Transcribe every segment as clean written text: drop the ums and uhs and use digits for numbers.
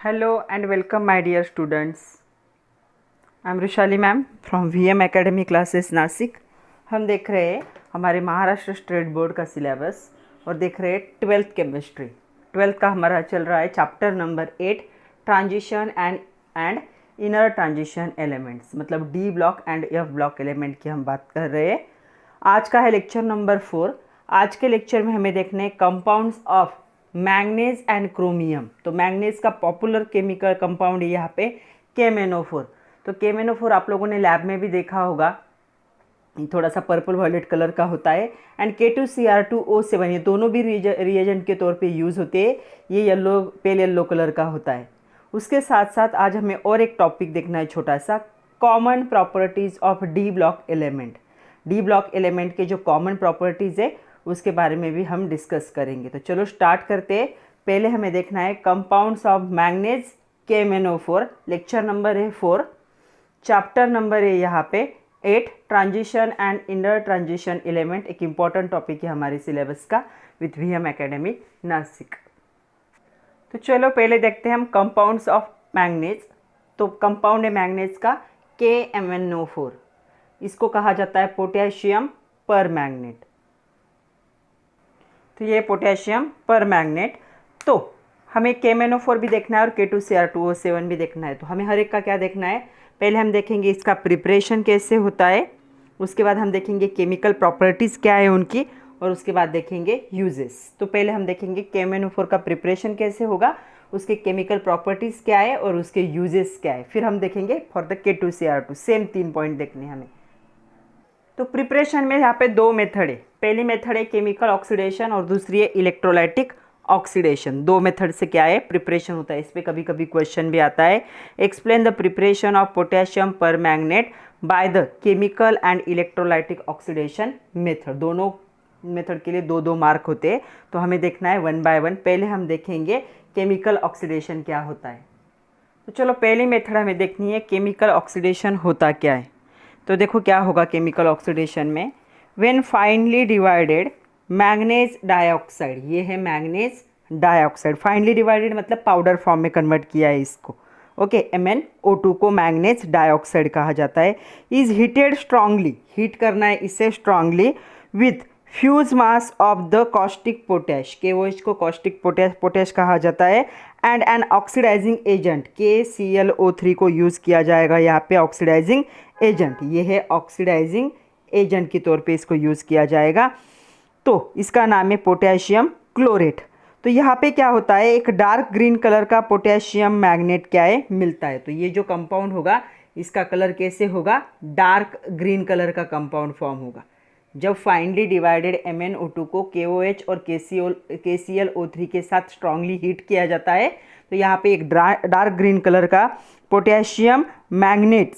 Hello and welcome my dear students. I am Rushali ma'am from VM Academy classes Nashik. हम देख रहे हैं हमारे महाराष्ट्र स्टेट बोर्ड का सिलेबस और देख रहे हैं 12th केमिस्ट्री। 12th का हमारा चल रहा है chapter number 8 transition and inner transition elements, मतलब D block and F block element की हम बात कर रहे हैं। आज का है लेक्चर नंबर 4। आज के लेक्चर में हमें देखने compounds of manganese and chromium. तो मैंगनीज का पॉपुलर केमिकल कंपाउंड है यहाँ पे KMnO4। तो KMnO4 आप लोगों ने लैब में भी देखा होगा, थोड़ा सा पर्पल वॉयलेट कलर का होता है। एंड K2Cr2O7 ये दोनों भी रिएजेंट के तौर पे यूज़ होते हैं। ये येलो पेल येलो कलर का होता है। उसके साथ साथ आज हमें और एक टॉपिक देखना है छोटा सा, common properties of D block element. D block element के जो कॉमन प्रॉपर्टीज़ है उसके बारे में भी हम डिस्कस करेंगे। तो चलो स्टार्ट करते हैं। पहले हमें देखना है compounds of manganese KMnO4। Lecture number है 4, चैप्टर नंबर है यहाँ पे 8 transition and inner transition element. एक इम्पॉर्टेंट टॉपिक है हमारे सिलेबस का विथ VM एकेडमी नासिक। तो चलो पहले देखते हैं हम कंपाउंड्स ऑफ मैंगनीज। तो कंपाउंड है मैंगनीज का KMnO4। इसको कहा जाता है पोटेशियम पर मैग्नेट। तो ये पोटेशियम पर मैग्नेट। तो हमें KMnO4 भी देखना है और K2Cr2O7 भी देखना है। तो हमें हर एक का क्या देखना है, पहले हम देखेंगे इसका प्रिपरेशन कैसे होता है, उसके बाद हम देखेंगे केमिकल प्रॉपर्टीज़ क्या है उनकी, और उसके बाद देखेंगे यूजेस। तो पहले हम देखेंगे KMnO4 का प्रिपरेशन कैसे होगा, उसके केमिकल प्रॉपर्टीज़ क्या है और उसके यूजेस क्या है। फिर हम देखेंगे for the K2Cr2। Same 3 point देखने हमें। तो प्रिपरेशन में यहाँ पे 2 मेथड है। पहली मेथड है केमिकल ऑक्सीडेशन और दूसरी है इलेक्ट्रोलाइटिक ऑक्सीडेशन। 2 मेथड से क्या है प्रिपरेशन होता है। इस पर कभी कभी क्वेश्चन भी आता है, explain the preparation of potassium permanganate by the chemical and electrolytic oxidation method. दोनों मेथड के लिए 2-2 मार्क होते हैं। तो हमें देखना है 1 बाय 1। पहले हम देखेंगे केमिकल ऑक्सीडेशन क्या होता है। तो चलो पहली मेथड हमें देखनी है केमिकल ऑक्सीडेशन होता क्या है। तो देखो क्या होगा केमिकल ऑक्सीडेशन में, when finally divided manganese dioxide, ये है मैंगनीज डाइऑक्साइड। फाइनली डिवाइडेड मतलब पाउडर फॉर्म में कन्वर्ट किया है इसको, ओके। MnO2 को मैंगनीज डाइऑक्साइड कहा जाता है। इज हीटेड स्ट्रांगली, हीट करना है इसे strongly, with fuse mass of the caustic potash, KOH को कॉस्टिक पोटैश कहा जाता है। And N oxidising agent KClO3 को यूज़ किया जाएगा यहाँ पे ऑक्सीडाइजिंग एजेंट। ये है ऑक्सीडाइजिंग एजेंट के तौर पे इसको यूज़ किया जाएगा। तो इसका नाम है पोटेशियम क्लोरेट। तो यहाँ पे क्या होता है, एक डार्क ग्रीन कलर का पोटेशियम मैग्नेट क्या है मिलता है। तो ये जो कंपाउंड होगा इसका कलर कैसे होगा, डार्क ग्रीन कलर का कंपाउंड फॉर्म होगा। जब फाइनली डिवाइडेड MnO2 को KOH और KClO3 के साथ स्ट्रांगली हीट किया जाता है तो यहाँ पे एक डार्क ग्रीन कलर का पोटेशियम मैग्नेट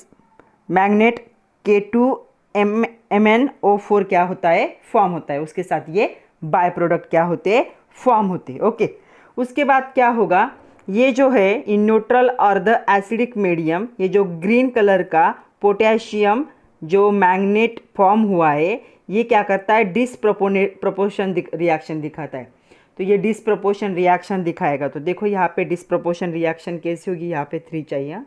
K2MnO4 क्या होता है फॉर्म होता है। उसके साथ ये बाय प्रोडक्ट क्या होते हैं फॉर्म होते हैं, ओके। उसके बाद क्या होगा, ये जो है इन न्यूट्रल और द एसिडिक मीडियम, ये जो ग्रीन कलर का पोटेशियम जो मैग्नेट फॉर्म हुआ है ये क्या करता है, डिसप्रपोर्शन रिएक्शन दिखाता है। तो ये डिसप्रपोर्शन रिएक्शन दिखाएगा। तो देखो यहाँ पे डिसप्रपोर्शन रिएक्शन कैसी होगी, यहाँ पे 3 चाहिए,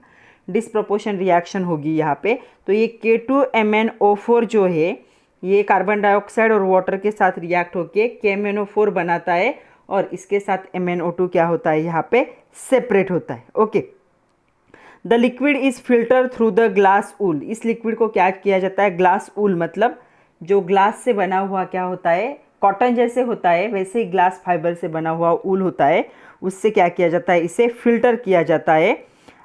डिसप्रपोर्शन रिएक्शन होगी यहाँ पे। तो ये K2MnO4 जो है ये कार्बन डाइऑक्साइड और वाटर के साथ रिएक्ट होके KMnO4 बनाता है और इसके साथ MnO2 क्या होता है यहाँ पे सेपरेट होता है, okay. The liquid is filter through the glass wool. इस लिक्विड को क्या किया जाता है, ग्लास ऊल मतलब जो ग्लास से बना हुआ क्या होता है, कॉटन जैसे होता है वैसे ही ग्लास फाइबर से बना हुआ ऊल होता है, उससे क्या किया जाता है, इसे फिल्टर किया जाता है।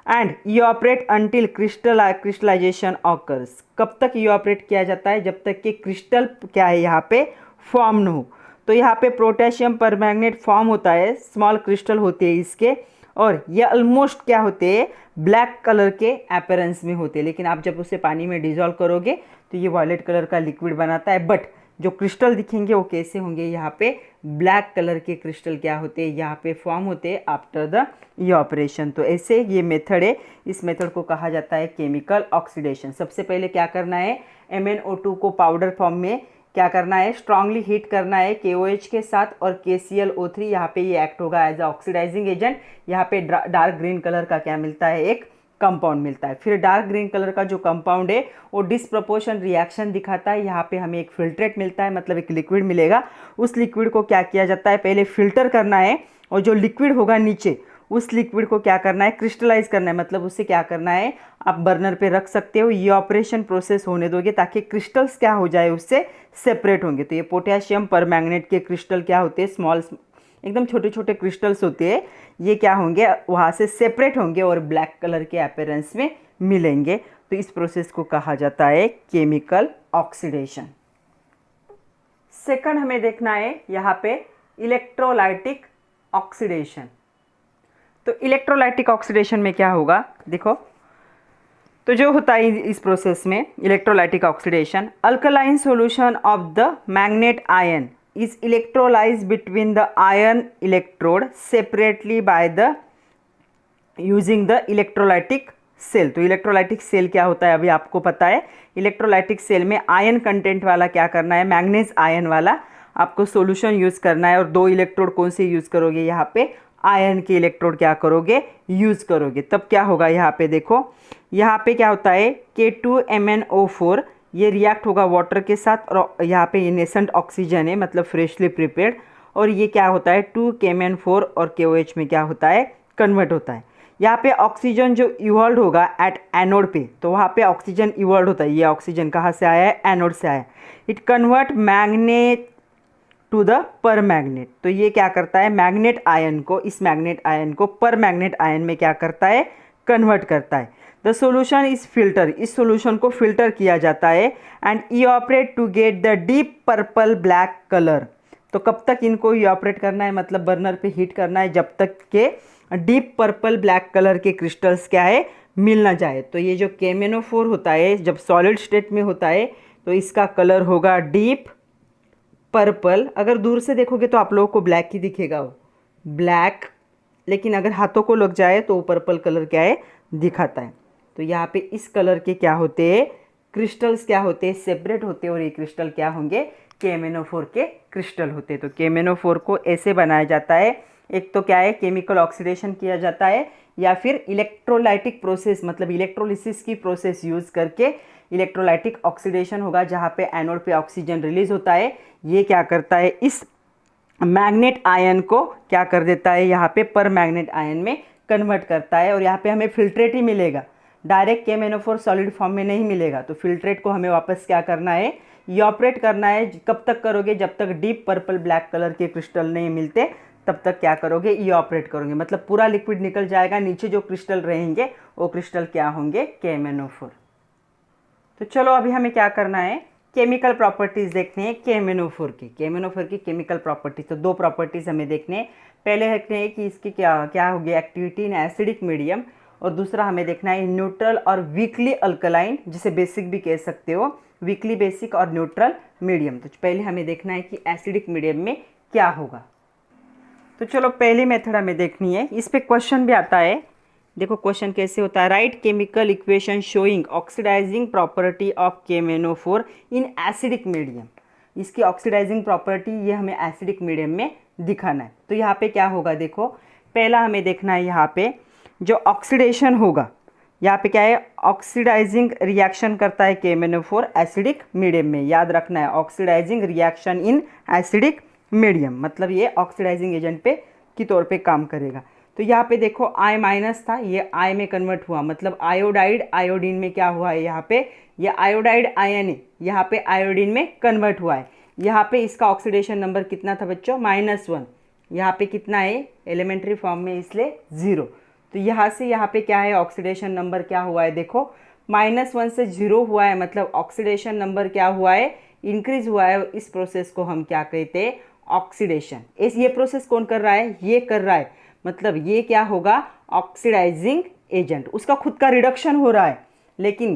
And evaporate until crystallization occurs. कब तक इवापोरेट किया जाता है, जब तक कि क्रिस्टल क्या है यहाँ पे फॉर्म न हो। तो यहाँ पे पोटेशियम परमैंगनेट फॉर्म होता है, स्मॉल क्रिस्टल होते हैं इसके, और ये ऑलमोस्ट क्या होते हैं ब्लैक कलर के अपीयरेंस में होते हैं। लेकिन आप जब उसे पानी में डिजॉल्व करोगे तो ये वॉयलेट कलर का लिक्विड बनाता है। बट जो क्रिस्टल दिखेंगे वो कैसे होंगे, यहाँ पे ब्लैक कलर के क्रिस्टल क्या होते हैं यहाँ पे फॉर्म होते हैं आफ्टर द इवापोरेशन। तो ऐसे ये मेथड है, इस मेथड को कहा जाता है केमिकल ऑक्सीडेशन। सबसे पहले क्या करना है, MnO2 को पाउडर फॉर्म में क्या करना है, स्ट्रांगली हीट करना है KOH के साथ, और KClO3 यहाँ पे ये एक्ट होगा एज अ ऑक्सीडाइजिंग एजेंट। यहाँ पे डार्क ग्रीन कलर का क्या मिलता है, एक कंपाउंड मिलता है। फिर डार्क ग्रीन कलर का जो कंपाउंड है वो डिसप्रपोर्शन रिएक्शन दिखाता है। यहाँ पे हमें एक फिल्ट्रेट मिलता है, मतलब एक लिक्विड मिलेगा। उस लिक्विड को क्या किया जाता है, पहले फिल्टर करना है, और जो लिक्विड होगा नीचे उस लिक्विड को क्या करना है, क्रिस्टलाइज करना है, मतलब उससे क्या करना है, आप बर्नर पे रख सकते हो। ये ऑपरेशन प्रोसेस होने दोगे ताकि क्रिस्टल्स क्या हो जाए, उससे सेपरेट होंगे। तो ये पोटेशियम परमैंगनेट के क्रिस्टल क्या होते हैं, स्मॉल एकदम छोटे छोटे क्रिस्टल्स होते हैं। ये क्या होंगे, वहाँ से सेपरेट होंगे और ब्लैक कलर के अपीयरेंस में मिलेंगे। तो इस प्रोसेस को कहा जाता है केमिकल ऑक्सीडेशन। सेकंड हमें देखना है यहाँ पे इलेक्ट्रोलाइटिक ऑक्सीडेशन। तो इलेक्ट्रोलाइटिक ऑक्सीडेशन में क्या होगा, देखो तो जो होता है इस प्रोसेस में electrolytic oxidation, alkaline solution of the manganate ion is electrolyzed between the iron electrode separately by the using the electrolytic cell। तो इलेक्ट्रोलाइटिक सेल क्या होता है, अभी आपको पता है। इलेक्ट्रोलाइटिक सेल में आयन कंटेंट वाला क्या करना है, मैग्नीज आयन वाला आपको सॉल्यूशन यूज़ करना है। और दो इलेक्ट्रोड कौन से यूज़ करोगे, यहाँ पे आयन के इलेक्ट्रोड क्या करोगे, यूज़ करोगे। तब क्या होगा, यहाँ पे देखो, यहाँ पे क्या होता है K2MnO4, ये रिएक्ट होगा वाटर के साथ, और यहाँ पे ये नेसेंट ऑक्सीजन है, मतलब फ्रेशली प्रिपेयर्ड, और ये क्या होता है 2KMnO4 और KOH में क्या होता है, कन्वर्ट होता है। यहाँ पे ऑक्सीजन जो इवॉल्व होगा एट एनोड पे, तो वहाँ पे ऑक्सीजन इवॉल्व होता है। ये ऑक्सीजन कहाँ से आया है, एनोड से आया है। It convert manganate to the permanganate. तो ये क्या करता है, मैग्नेट आयन को, इस मैग्नेट आयन को पर मैग्नेट आयन में क्या करता है, कन्वर्ट करता है। द सोल्यूशन इज फिल्टर, इस सोल्यूशन को फिल्टर किया जाता है, and evaporate to get the deep purple black colour. तो कब तक इनको इवापोरेट करना है, मतलब बर्नर पे हीट करना है, जब तक के डीप पर्पल ब्लैक कलर के क्रिस्टल्स क्या है, मिल ना जाए। तो ये जो KMnO4 होता है, जब सॉलिड स्टेट में होता है तो इसका कलर होगा डीप पर्पल। अगर दूर से देखोगे तो आप लोगों को ब्लैक ही दिखेगा, वो ब्लैक, लेकिन अगर हाथों को लग जाए तो वो पर्पल कलर क्या है, दिखाता है। तो यहाँ पे इस कलर के क्या होते हैं, क्रिस्टल्स क्या होते हैं, सेपरेट होते हैं, और ये क्रिस्टल क्या होंगे, KMnO4 के क्रिस्टल होते हैं। तो KMnO4 को ऐसे बनाया जाता है, एक तो क्या है, केमिकल ऑक्सीडेशन किया जाता है, या फिर इलेक्ट्रोलाइटिक प्रोसेस, मतलब इलेक्ट्रोलिसिस की प्रोसेस यूज़ करके इलेक्ट्रोलाइटिक ऑक्सीडेशन होगा, जहाँ पे एनोड पे ऑक्सीजन रिलीज होता है। ये क्या करता है, इस मैग्नेट आयन को क्या कर देता है, यहाँ पे पर मैग्नेट आयन में कन्वर्ट करता है। और यहाँ पे हमें फिल्ट्रेट ही मिलेगा, डायरेक्ट KMnO4 सॉलिड फॉर्म में नहीं मिलेगा। तो फिल्ट्रेट को हमें वापस क्या करना है, इवापोरेट करना है। कब तक करोगे, जब तक डीप पर्पल ब्लैक कलर के क्रिस्टल नहीं मिलते तब तक क्या करोगे, इवापोरेट करोगे, मतलब पूरा लिक्विड निकल जाएगा, नीचे जो क्रिस्टल रहेंगे वो क्रिस्टल क्या होंगे, KMnO4। तो चलो अभी हमें क्या करना है, केमिकल प्रॉपर्टीज़ देखने हैं KMnO4 की। KMnO4 की केमिकल प्रॉपर्टीज, तो दो प्रॉपर्टीज़ हमें देखने हैं। पहले देखने हैं कि इसकी क्या होगी एक्टिविटी इन एसिडिक मीडियम, और दूसरा हमें देखना है न्यूट्रल और वीकली अल्कलाइन, जिसे बेसिक भी कह सकते हो, वीकली बेसिक और न्यूट्रल मीडियम। तो पहले हमें देखना है कि एसिडिक मीडियम में क्या होगा। तो चलो पहली मेथड हमें देखनी है, इस पे क्वेश्चन भी आता है। देखो क्वेश्चन कैसे होता है, write chemical equation showing oxidising property of KMnO4 in acidic medium. इसकी ऑक्सीडाइजिंग प्रॉपर्टी ये हमें एसिडिक मीडियम में दिखाना है। तो यहाँ पे क्या होगा, देखो पहला हमें देखना है, यहाँ पे जो ऑक्सीडेशन होगा, यहाँ पे क्या है, ऑक्सीडाइजिंग रिएक्शन करता है KMnO4 एसिडिक मीडियम में। याद रखना है, oxidising reaction in acidic medium, मतलब ये ऑक्सीडाइजिंग एजेंट पे की तौर पे काम करेगा। तो यहाँ पे देखो I- था, ये I में कन्वर्ट हुआ, मतलब आयोडाइड आयोडीन में क्या हुआ है, यहाँ पे ये आयोडाइड आयन है, यहाँ पे आयोडीन में कन्वर्ट हुआ है। यहाँ पे इसका ऑक्सीडेशन नंबर कितना था बच्चों, -1। यहाँ पे कितना है, एलिमेंट्री फॉर्म में, इसलिए 0। तो यहाँ से यहाँ पे क्या है, ऑक्सीडेशन नंबर क्या हुआ है, देखो -1 से 0 हुआ है, मतलब ऑक्सीडेशन नंबर क्या हुआ है, इंक्रीज हुआ है। इस प्रोसेस को हम क्या कहते हैं, ऑक्सीडेशन। ये प्रोसेस कौन कर रहा है, ये कर रहा है, मतलब ये क्या होगा, ऑक्सीडाइजिंग एजेंट। उसका खुद का रिडक्शन हो रहा है, लेकिन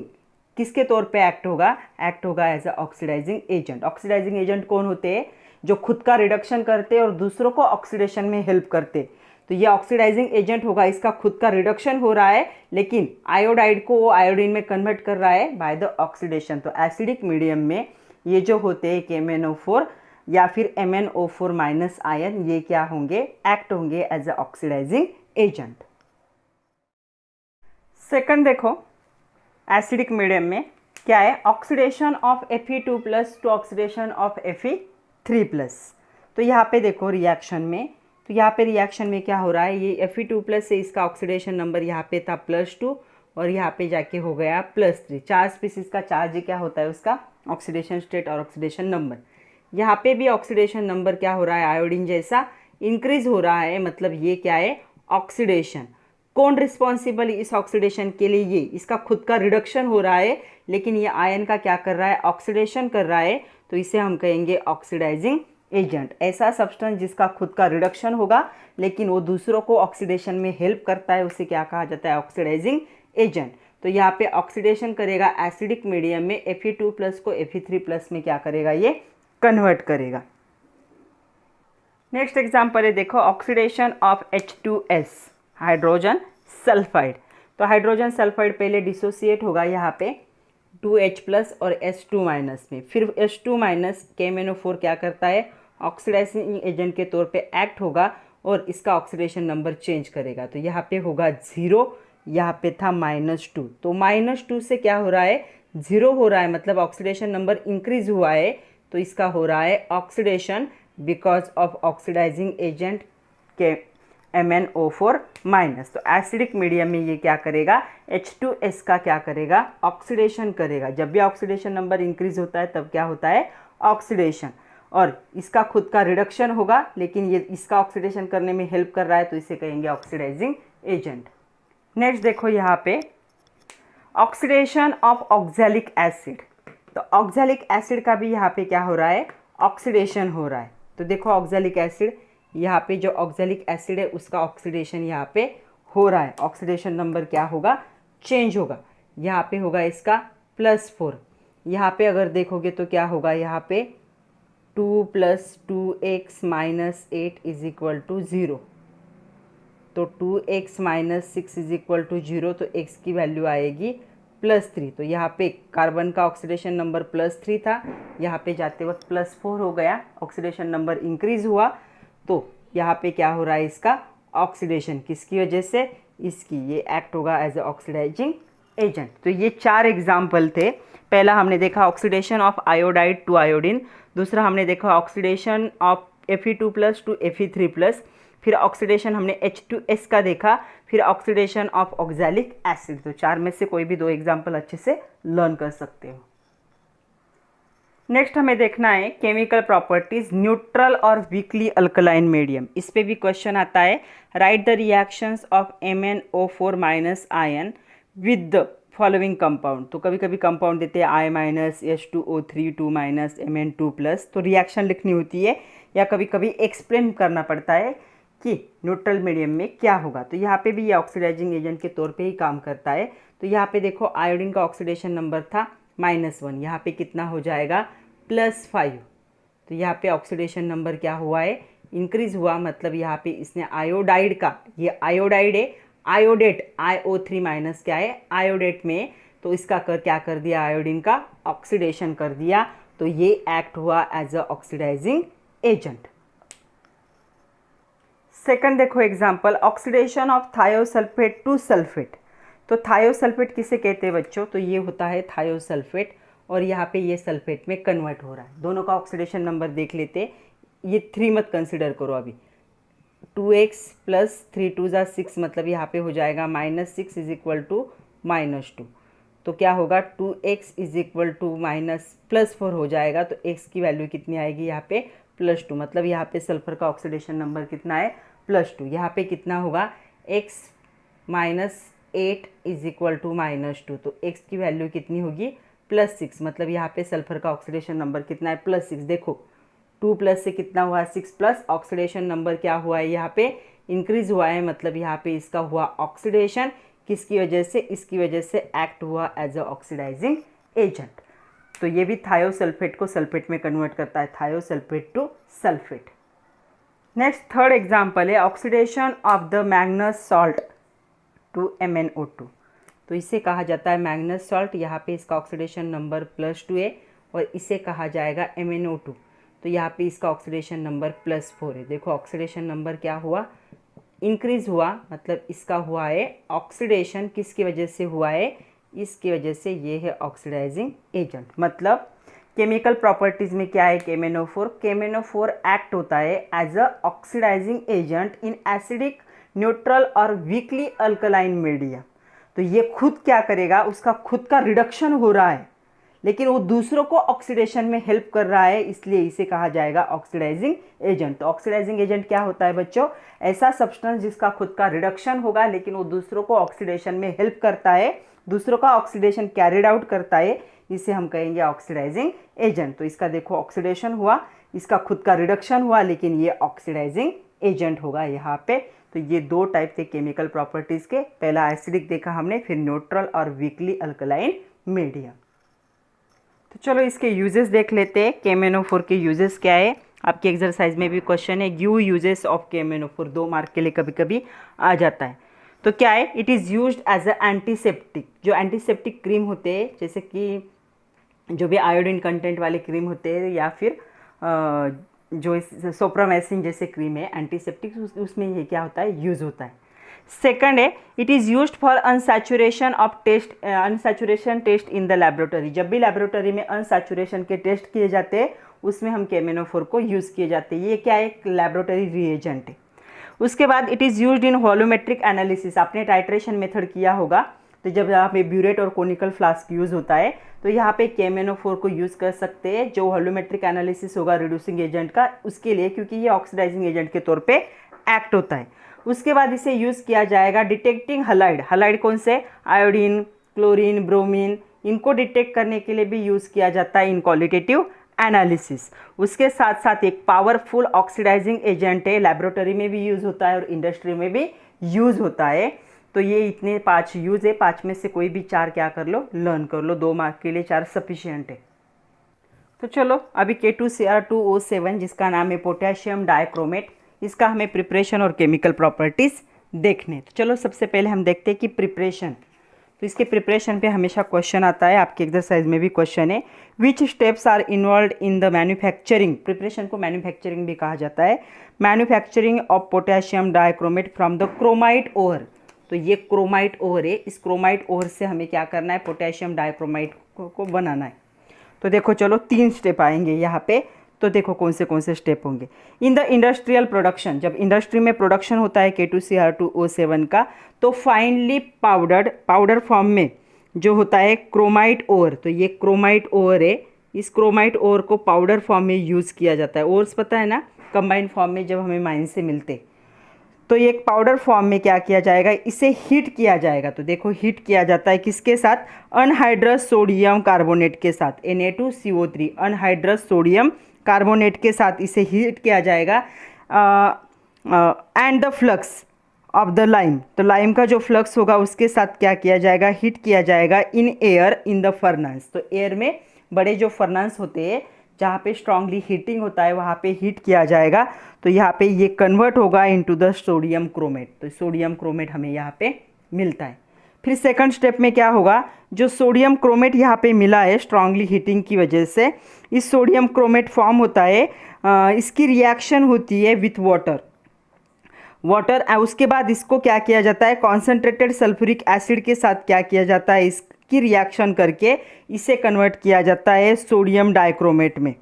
किसके तौर पे एक्ट होगा as a oxidising agent. Oxidising agent कौन होते हैं, जो खुद का रिडक्शन करते और दूसरों को ऑक्सीडेशन में हेल्प करते। तो ये ऑक्सीडाइजिंग एजेंट होगा, इसका खुद का रिडक्शन हो रहा है, लेकिन आयोडाइड को वो आयोडीन में कन्वर्ट कर रहा है बाय द ऑक्सीडेशन। तो एसिडिक मीडियम में ये जो होते हैं KMnO4 या फिर MnO4 माइनस आयन, ये क्या होंगे, एक्ट होंगे as a oxidising agent. Second देखो, एसिडिक मीडियम में क्या है, oxidation of Fe2+ to oxidation of Fe3+। तो यहाँ पे देखो रिएक्शन में, तो यहाँ पे रिएक्शन में क्या हो रहा है, ये Fe2+ से इसका ऑक्सीडेशन नंबर यहाँ पे था +2 और यहाँ पे जाके हो गया +3। चार स्पीसीज का चार्ज क्या होता है, उसका ऑक्सीडेशन स्टेट और ऑक्सीडेशन नंबर। यहाँ पे भी ऑक्सीडेशन नंबर क्या हो रहा है, आयोडीन जैसा इंक्रीज हो रहा है, मतलब ये क्या है, ऑक्सीडेशन। कौन रिस्पॉन्सिबल इस ऑक्सीडेशन के लिए, ये इसका खुद का रिडक्शन हो रहा है, लेकिन ये आयन का क्या कर रहा है, ऑक्सीडेशन कर रहा है, तो इसे हम कहेंगे ऑक्सीडाइजिंग एजेंट। ऐसा सब्सटेंस जिसका खुद का रिडक्शन होगा लेकिन वो दूसरों को ऑक्सीडेशन में हेल्प करता है, उसे क्या कहा जाता है, ऑक्सीडाइजिंग एजेंट। तो यहाँ पे ऑक्सीडेशन करेगा एसिडिक मीडियम में, Fe2+ को Fe3+ में क्या करेगा, ये कन्वर्ट करेगा। नेक्स्ट एग्जाम्पल है देखो, oxidation of H2S hydrogen sulphide. तो हाइड्रोजन सल्फाइड पहले डिसोसिएट होगा यहाँ पे 2H+ और H2- में, फिर H2- KMnO4 क्या करता है, ऑक्सीडाइजिंग एजेंट के तौर पे एक्ट होगा और इसका ऑक्सीडेशन नंबर चेंज करेगा। तो यहाँ पे होगा 0, यहाँ पे था -2, तो -2 से क्या हो रहा है, 0 हो रहा है, मतलब ऑक्सीडेशन नंबर इंक्रीज हुआ है, तो इसका हो रहा है oxidation because of oxidising agent के MnO4-। तो एसिडिक मीडियम में ये क्या करेगा, H2S का क्या करेगा, ऑक्सीडेशन करेगा। जब भी ऑक्सीडेशन नंबर इंक्रीज होता है तब क्या होता है, ऑक्सीडेशन, और इसका खुद का रिडक्शन होगा लेकिन ये इसका ऑक्सीडेशन करने में हेल्प कर रहा है, तो इसे कहेंगे ऑक्सीडाइजिंग एजेंट। नेक्स्ट देखो यहाँ पे, ऑक्सीडेशन ऑफ ऑक्सैलिक एसिड। तो ऑक्सैलिक एसिड का भी यहाँ पे क्या हो रहा है, ऑक्सीडेशन हो रहा है। तो देखो ऑक्सैलिक एसिड, यहाँ पे जो ऑक्सैलिक एसिड है उसका ऑक्सीडेशन यहाँ पे हो रहा है, ऑक्सीडेशन नंबर क्या होगा, चेंज होगा। यहाँ पे होगा इसका +4, यहाँ पे अगर देखोगे तो क्या होगा, यहाँ पे 2 + 2x - 8 = 0। तो 2x - 6 = 0, तो x की वैल्यू आएगी +3। तो यहाँ पे कार्बन का ऑक्सीडेशन नंबर +3 था, यहाँ पे जाते वक्त +4 हो गया, ऑक्सीडेशन नंबर इंक्रीज हुआ। तो यहाँ पे क्या हो रहा है, इसका ऑक्सीडेशन किसकी वजह से, इसकी, ये एक्ट होगा एज ए ऑक्सीडाइजिंग एजेंट। तो ये 4 एग्जाम्पल थे। पहला हमने देखा oxidation of iodide to iodine, दूसरा हमने देखा oxidation of Fe2+ to Fe3+, फिर ऑक्सीडेशन हमने H2S का देखा, फिर ऑक्सीडेशन ऑफ ऑक्सैलिक एसिड। तो 4 में से कोई भी 2 एग्जाम्पल अच्छे से लर्न कर सकते हो। नेक्स्ट हमें देखना है केमिकल प्रॉपर्टीज न्यूट्रल और वीकली अल्कलाइन मीडियम। इस पे भी क्वेश्चन आता है, right the reactions of MnO4- ion with the following compound. तो कभी कभी कंपाउंड देते हैं I- H2O3 2- Mn2+, तो रिएक्शन लिखनी होती है या कभी कभी एक्सप्लेन करना पड़ता है कि न्यूट्रल मीडियम में क्या होगा। तो यहाँ पे भी ये ऑक्सीडाइजिंग एजेंट के तौर पे ही काम करता है। तो यहाँ पे देखो आयोडीन का ऑक्सीडेशन नंबर था -1, यहाँ पे कितना हो जाएगा, +5। तो यहाँ पे ऑक्सीडेशन नंबर क्या हुआ है, इंक्रीज हुआ, मतलब यहाँ पे इसने आयोडाइड का, ये आयोडाइड है, आयोडेट IO3- क्या है, आयोडेट में, तो इसका क्या कर दिया, आयोडीन का ऑक्सीडेशन कर दिया, तो ये एक्ट हुआ as a oxidising agent. Second देखो example, oxidation of thiosulphate to sulphate. तो थायोसल्फेट किसे कहते हैं बच्चों, तो ये होता है थायोसल्फेट, और यहाँ पे ये सल्फेट में कन्वर्ट हो रहा है। दोनों का ऑक्सीडेशन नंबर देख लेते, ये 3 मत कंसिडर करो अभी, 2x + 3 2 = 6, मतलब यहाँ पे हो जाएगा -6 = -2। तो क्या होगा, 2x = +4 हो जाएगा, तो x की वैल्यू कितनी आएगी, यहाँ पे +2, मतलब यहाँ पे सल्फर का ऑक्सीडेशन नंबर कितना है, +2। यहाँ पे कितना होगा, x - 8 = -2, तो x की वैल्यू कितनी होगी, +6, मतलब यहाँ पे सल्फर का ऑक्सीडेशन नंबर कितना है, +6। देखो 2+ से कितना हुआ, 6+, ऑक्सीडेशन नंबर क्या हुआ है, यहाँ पे इंक्रीज हुआ है, मतलब यहाँ पे इसका हुआ ऑक्सीडेशन, किसकी वजह से, इसकी वजह से एक्ट हुआ एज अ ऑक्सीडाइजिंग एजेंट। तो ये भी थायोसल्फेट को सल्फेट में कन्वर्ट करता है, thiosulphate to sulphate. Next third example है oxidation of the manganous salt to MnO2। तो इसे कहा जाता है मैग्नस सॉल्ट, यहाँ पे इसका ऑक्सीडेशन नंबर +2 है और इसे कहा जाएगा MnO2। तो यहाँ पे इसका ऑक्सीडेशन नंबर +4 है। देखो ऑक्सीडेशन नंबर क्या हुआ, इंक्रीज हुआ, मतलब इसका हुआ है ऑक्सीडेशन। किसकी वजह से हुआ है, इसकी वजह से ये है ऑक्सीडाइजिंग एजेंट। मतलब केमिकल प्रॉपर्टीज़ में क्या है KMnO4, KMnO4 एक्ट होता है as a oxidising agent in acidic, neutral और वीकली अल्कलाइन मीडिया। तो ये खुद क्या करेगा, उसका खुद का रिडक्शन हो रहा है लेकिन वो दूसरों को ऑक्सीडेशन में हेल्प कर रहा है, इसलिए इसे कहा जाएगा ऑक्सीडाइजिंग एजेंट। तो ऑक्सीडाइजिंग एजेंट क्या होता है बच्चों, ऐसा सब्सटेंस जिसका खुद का रिडक्शन होगा लेकिन वो दूसरों को ऑक्सीडेशन में हेल्प करता है, दूसरों का ऑक्सीडेशन कैरिड आउट करता है, इसे हम कहेंगे ऑक्सीडाइजिंग एजेंट। तो इसका देखो ऑक्सीडेशन हुआ, इसका खुद का रिडक्शन हुआ, लेकिन ये ऑक्सीडाइजिंग एजेंट होगा यहाँ पे। तो ये दो टाइप थे केमिकल प्रॉपर्टीज़ के, पहला एसिडिक देखा हमने, फिर न्यूट्रल और वीकली अल्कलाइन मीडियम। तो चलो इसके यूजेस देख लेते हैं। KMnO4 के यूजेस क्या है, आपकी एक्सरसाइज में भी क्वेश्चन है, give uses of KMnO4, 2 mark के लिए कभी कभी आ जाता है। तो क्या है, it is used as a antiseptic. जो एंटीसेप्टिक क्रीम होते हैं, जैसे कि जो भी आयोडीन कंटेंट वाले क्रीम होते हैं या फिर जो सोप्रामेसिन जैसे क्रीम है एंटीसेप्टिक, उसमें ये क्या होता है, यूज़ होता है। सेकंड है, it is used for unsaturation of test, unsaturation test in the laboratory. जब भी लैबोरेटरी में अनसैचुरेशन के टेस्ट किए जाते हैं उसमें हम KMnO4 को यूज़ किए जाते हैं। ये क्या है, एक लैबोरेटरी रिएजेंट है। उसके बाद it is used in volumetric analysis. आपने टाइट्रेशन मेथड किया होगा, तो जब यहाँ पे ब्यूरेट और कोनिकल फ्लास्क यूज़ होता है तो यहाँ पे KMnO4 को यूज़ कर सकते हैं, जो वॉल्यूमेट्रिक एनालिसिस होगा रिड्यूसिंग एजेंट का, उसके लिए, क्योंकि ये ऑक्सीडाइजिंग एजेंट के तौर पे एक्ट होता है। उसके बाद इसे यूज़ किया जाएगा डिटेक्टिंग हलाइड। हलाइड कौन से, आयोडीन, क्लोरीन, ब्रोमीन, इनको डिटेक्ट करने के लिए भी यूज़ किया जाता है इन क्वालिटेटिव एनालिसिस। उसके साथ साथ एक पावरफुल ऑक्सीडाइजिंग एजेंट है, लैबोरेटरी में भी यूज़ होता है और इंडस्ट्री में भी यूज़ होता है। तो ये इतने 5 यूज़ है, 5 में से कोई भी 4 क्या कर लो, लर्न कर लो, 2 मार्क के लिए 4 सफिशिएंट है। तो चलो अभी K2Cr2O7 जिसका नाम है पोटेशियम डाइक्रोमेट, इसका हमें प्रिपरेशन और केमिकल प्रॉपर्टीज़ देखने। तो चलो सबसे पहले हम देखते हैं कि प्रिपरेशन। तो इसके प्रिपरेशन पे हमेशा क्वेश्चन आता है, आपकी एक्सरसाइज में भी क्वेश्चन है, which steps are involve in the manufacturing. Preparation को मैन्युफैक्चरिंग भी कहा जाता है। Manufacturing of potassium dichromate from the chromite ore. तो ये क्रोमाइट ओर है, इस क्रोमाइट ओर से हमें क्या करना है, पोटेशियम डाइक्रोमाइट को बनाना है। तो देखो चलो 3 स्टेप आएंगे यहाँ पे। तो देखो कौन से स्टेप होंगे। इन द इंडस्ट्रियल प्रोडक्शन, जब इंडस्ट्री में प्रोडक्शन होता है K2Cr2O7 का, तो फाइनली पाउडर फॉर्म में जो होता है क्रोमाइट ओर, तो ये क्रोमाइट ओर है, इस क्रोमाइट ओर को पाउडर फॉर्म में यूज़ किया जाता है। ओर्स पता है ना, कंबाइंड फॉर्म में जब हमें माइन से मिलते, तो ये एक पाउडर फॉर्म में क्या किया जाएगा, इसे हीट किया जाएगा। तो देखो हीट किया जाता है किसके साथ, अनहाइड्रस सोडियम कार्बोनेट के साथ, Na2CO3, अनहाइड्रस सोडियम कार्बोनेट के साथ इसे हीट किया जाएगा। And the flux of the lime, तो लाइम का जो फ्लक्स होगा उसके साथ क्या किया जाएगा, हीट किया जाएगा in air in the furnace. तो एयर में बड़े जो फर्नेस होते हैं जहाँ पे स्ट्रांगली हीटिंग होता है वहाँ पे हीट किया जाएगा। तो यहाँ पे ये कन्वर्ट होगा इनटू द सोडियम क्रोमेट। तो सोडियम क्रोमेट हमें यहाँ पे मिलता है। फिर सेकंड स्टेप में क्या होगा, जो सोडियम क्रोमेट यहाँ पे मिला है स्ट्रांगली हीटिंग की वजह से, इस सोडियम क्रोमेट फॉर्म होता है, इसकी रिएक्शन होती है विथ वाटर। उसके बाद इसको क्या किया जाता है, कॉन्सेंट्रेटेड सल्फ्यूरिक एसिड के साथ क्या किया जाता है, इसकी रिएक्शन करके इसे कन्वर्ट किया जाता है सोडियम डाइक्रोमेट में।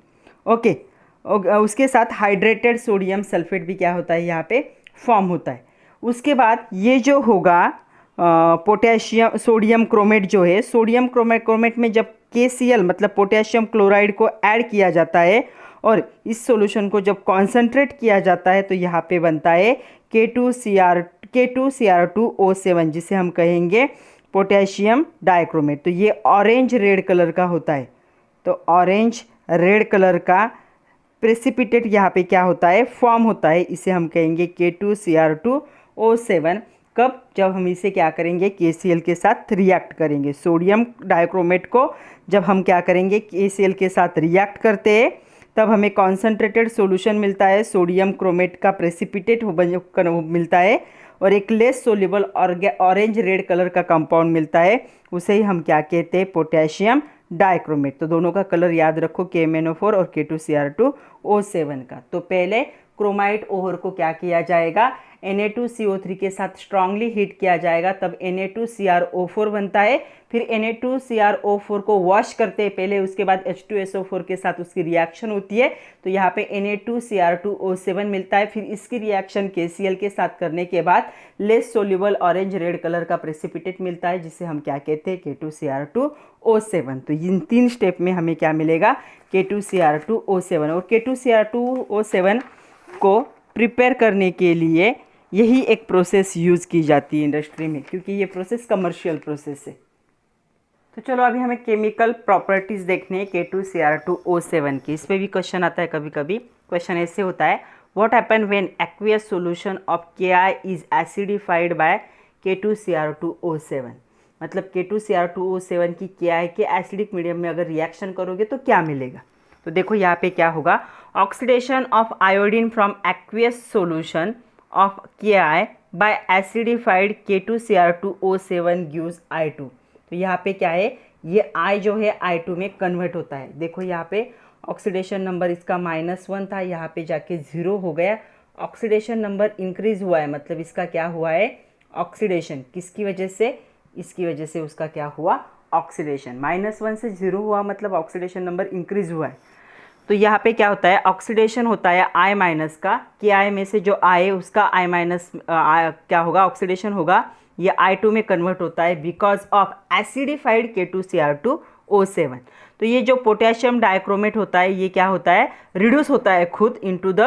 ओके, उसके साथ हाइड्रेटेड सोडियम सल्फेट भी क्या होता है यहाँ पे फॉर्म होता है। उसके बाद ये जो होगा पोटेशियम सोडियम क्रोमेट जो है, सोडियम क्रोमेट में जब KCl मतलब पोटेशियम क्लोराइड को ऐड किया जाता है और इस सॉल्यूशन को जब कॉन्सेंट्रेट किया जाता है तो यहाँ पे बनता है K2Cr2O7 जिसे हम कहेंगे पोटेशियम डाइक्रोमेट। तो ये ऑरेंज रेड कलर का होता है। तो ऑरेंज रेड कलर का प्रेसिपिटेट यहाँ पे क्या होता है, फॉर्म होता है, इसे हम कहेंगे K2Cr2O7। कब, जब हम इसे क्या करेंगे, KCl के साथ रिएक्ट करेंगे। सोडियम डाइक्रोमेट को जब हम क्या करेंगे, KCl के साथ रिएक्ट करते हैं तब हमें कॉन्सेंट्रेटेड सॉल्यूशन मिलता है, सोडियम क्रोमेट का प्रेसिपिटेट मिलता है और एक less soluble orange red colour का कंपाउंड मिलता है, उसे ही हम क्या कहते हैं, पोटेशियम डाइक्रोमेट। तो दोनों का कलर याद रखो, KMnO4 और K2Cr2O7 का। तो पहले क्रोमाइट ओवर को क्या किया जाएगा, Na2CO3 के साथ स्ट्रांगली हीट किया जाएगा, तब Na2CrO4 बनता है। फिर Na2CrO4 को वॉश करते हैं पहले, उसके बाद H2SO4 के साथ उसकी रिएक्शन होती है, तो यहाँ पे Na2Cr2O7 मिलता है। फिर इसकी रिएक्शन KCl के साथ करने के बाद less soluble orange red colour का प्रेसिपिटेट मिलता है, जिसे हम क्या कहते हैं, K2Cr2O7। तो इन 3 स्टेप में हमें क्या मिलेगा, K2Cr2O7। और K2Cr2O7 को प्रिपेयर करने के लिए यही एक प्रोसेस यूज़ की जाती है इंडस्ट्री में, क्योंकि ये प्रोसेस कमर्शियल प्रोसेस है। तो चलो अभी हमें केमिकल प्रॉपर्टीज़ देखने हैं K2Cr2O7 की। इस पर भी क्वेश्चन आता है कभी कभी। क्वेश्चन ऐसे होता है, what happen when aqueous solution of Ki is acidified by K2Cr2O7। मतलब K2Cr2O7 की Ki के एसिडिक मीडियम में अगर रिएक्शन करोगे तो क्या मिलेगा। तो देखो यहाँ पे क्या होगा, oxidation of iodine from aqueous solution of Ki by acidified K2Cr2O7 gives I2। तो यहाँ पे क्या है, ये I जो है I2 में कन्वर्ट होता है। देखो यहाँ पे ऑक्सीडेशन नंबर इसका -1 था, यहाँ पे जाके 0 हो गया। ऑक्सीडेशन नंबर इंक्रीज हुआ है, मतलब इसका क्या हुआ है, ऑक्सीडेशन। किसकी वजह से, इसकी वजह से उसका क्या हुआ, ऑक्सीडेशन। -1 से 0 हुआ मतलब ऑक्सीडेशन नंबर इंक्रीज हुआ है। तो यहाँ पे क्या होता है, ऑक्सीडेशन होता है I- का, Ki में से जो I है उसका I- क्या होगा, ऑक्सीडेशन होगा, ये I2 में कन्वर्ट होता है बिकॉज ऑफ एसिडिफाइड K2Cr2O7। तो ये जो पोटेशियम डाइक्रोमेट होता है, ये क्या होता है, रिड्यूस होता है खुद इनटू द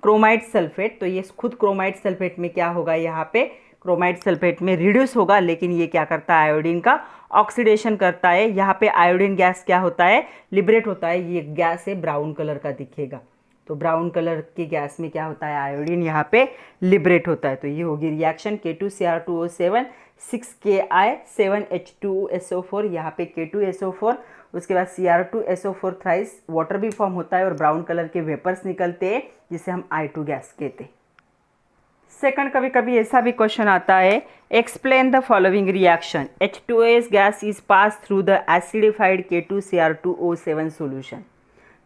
क्रोमाइड सल्फेट। तो ये खुद क्रोमाइड सल्फेट में क्या होगा, यहाँ पे क्रोमाइड सल्फेट में रिड्यूस होगा, लेकिन ये क्या करता है, आयोडीन का ऑक्सीडेशन करता है। यहाँ पे आयोडीन गैस क्या होता है, लिबरेट होता है। ये गैस है ब्राउन कलर का दिखेगा, तो ब्राउन कलर की गैस में क्या होता है, आयोडीन यहाँ पे लिबरेट होता है। तो ये होगी रिएक्शन K2Cr2O7 6Ki 7H2SO4, यहाँ पे K2SO4, उसके बाद Cr2SO4 थ्राइस वाटर भी फॉर्म होता है और ब्राउन कलर के वेपर्स निकलते हैं, जिसे हम I2 गैस कहते हैं। सेकंड, कभी कभी ऐसा भी क्वेश्चन आता है, explain the following reaction, H2S gas is pass through the acidified K2Cr2O7 solution.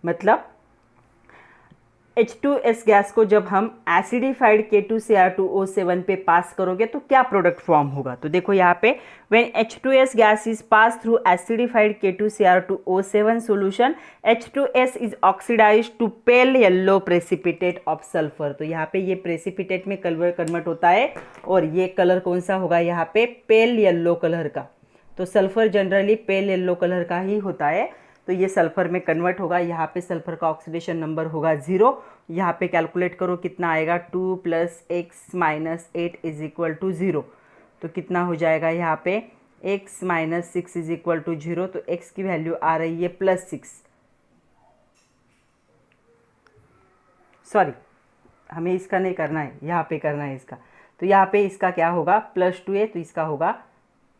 मतलब H2S गैस को जब हम एसिडिफाइड K2Cr2O7 पे पास करोगे तो क्या प्रोडक्ट फॉर्म होगा। तो देखो यहाँ पे when H2S gas is pass through acidified K2Cr2O7 solution, H2S is oxidised to pale yellow precipitate of sulphur. तो यहाँ पे ये प्रेसिपिटेट में कन्वर्ट होता है और ये कलर कौन सा होगा, यहाँ पे पेल येलो कलर का। तो sulphur generally pale yellow colour का ही होता है, तो ये सल्फर में कन्वर्ट होगा। यहाँ पे सल्फर का ऑक्सीडेशन नंबर होगा 0। यहाँ पे कैलकुलेट करो कितना आएगा, 2 + x - 8 = 0। तो कितना हो जाएगा यहाँ पे, x - 6 = 0। तो x की वैल्यू आ रही है +6। सॉरी, हमें इसका नहीं करना है, यहाँ पे करना है इसका। तो यहाँ पे इसका क्या होगा, +2 है तो इसका होगा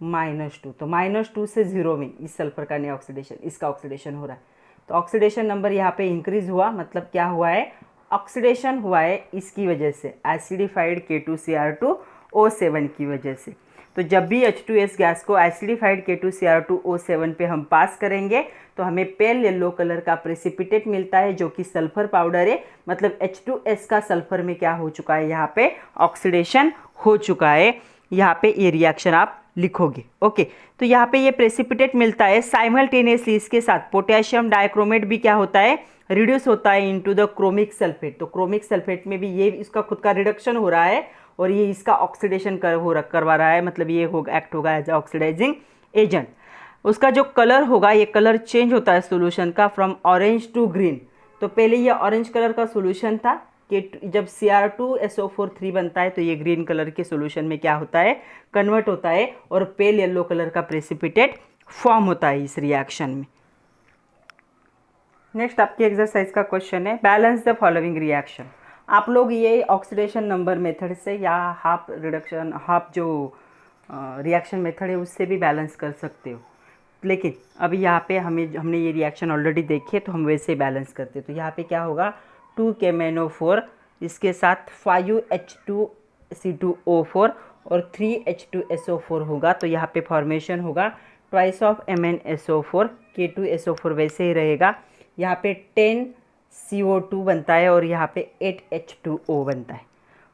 -2। तो -2 से 0 में इस सल्फर का नहीं ऑक्सीडेशन, इसका ऑक्सीडेशन हो रहा है। तो ऑक्सीडेशन नंबर यहाँ पे इंक्रीज हुआ, मतलब क्या हुआ है, ऑक्सीडेशन हुआ है इसकी वजह से, एसिडिफाइड K2Cr2O7 की वजह से। तो जब भी H2S गैस को एसिडिफाइड K2Cr2O7 पे हम पास करेंगे तो हमें पेल येलो कलर का प्रेसिपिटेट मिलता है, जो कि सल्फर पाउडर है। मतलब H2S का सल्फर में क्या हो चुका है, यहाँ पे ऑक्सीडेशन हो चुका है। यहाँ पे ये रिएक्शन आप लिखोगे, ओके। तो यहाँ पे ये प्रेसिपिटेट मिलता है, साइमल्टेनियसली इसके साथ पोटेशियम डाइक्रोमेट भी क्या होता है, रिड्यूस होता है इनटू द क्रोमिक सल्फेट। तो क्रोमिक सल्फेट में भी ये इसका खुद का रिडक्शन हो रहा है और ये इसका ऑक्सीडेशन करवा रहा है, मतलब ये होगा एक्ट होगा एज ऑक्सीडाइजिंग एजेंट। उसका जो कलर होगा, ये कलर चेंज होता है सोल्यूशन का, फ्रॉम ऑरेंज टू ग्रीन। तो पहले ये ऑरेंज कलर का सोल्यूशन था, कि जब Cr2SO4 3 बनता है तो ये ग्रीन कलर के सोल्यूशन में क्या होता है, कन्वर्ट होता है और पेल येलो कलर का प्रेसिपिटेट फॉर्म होता है इस रिएक्शन में। नेक्स्ट आपकी एक्सरसाइज का क्वेश्चन है, बैलेंस द फॉलोइंग रिएक्शन। आप लोग ये ऑक्सीडेशन नंबर मेथड से या हाफ रिडक्शन, हाफ जो रिएक्शन मेथड है उससे भी बैलेंस कर सकते हो, लेकिन अभी यहाँ पे हमने ये रिएक्शन ऑलरेडी देखी है तो हम वैसे बैलेंस करते हैं। तो यहाँ पे क्या होगा, 2 KMnO4 इसके साथ 5H2C2O4 और 3H2SO4 होगा। तो यहाँ पे फॉर्मेशन होगा ट्वाइस ऑफ MnSO4, K2SO4 वैसे ही रहेगा। यहाँ पे 10 CO2 बनता है और यहाँ पे 8 H2O बनता है।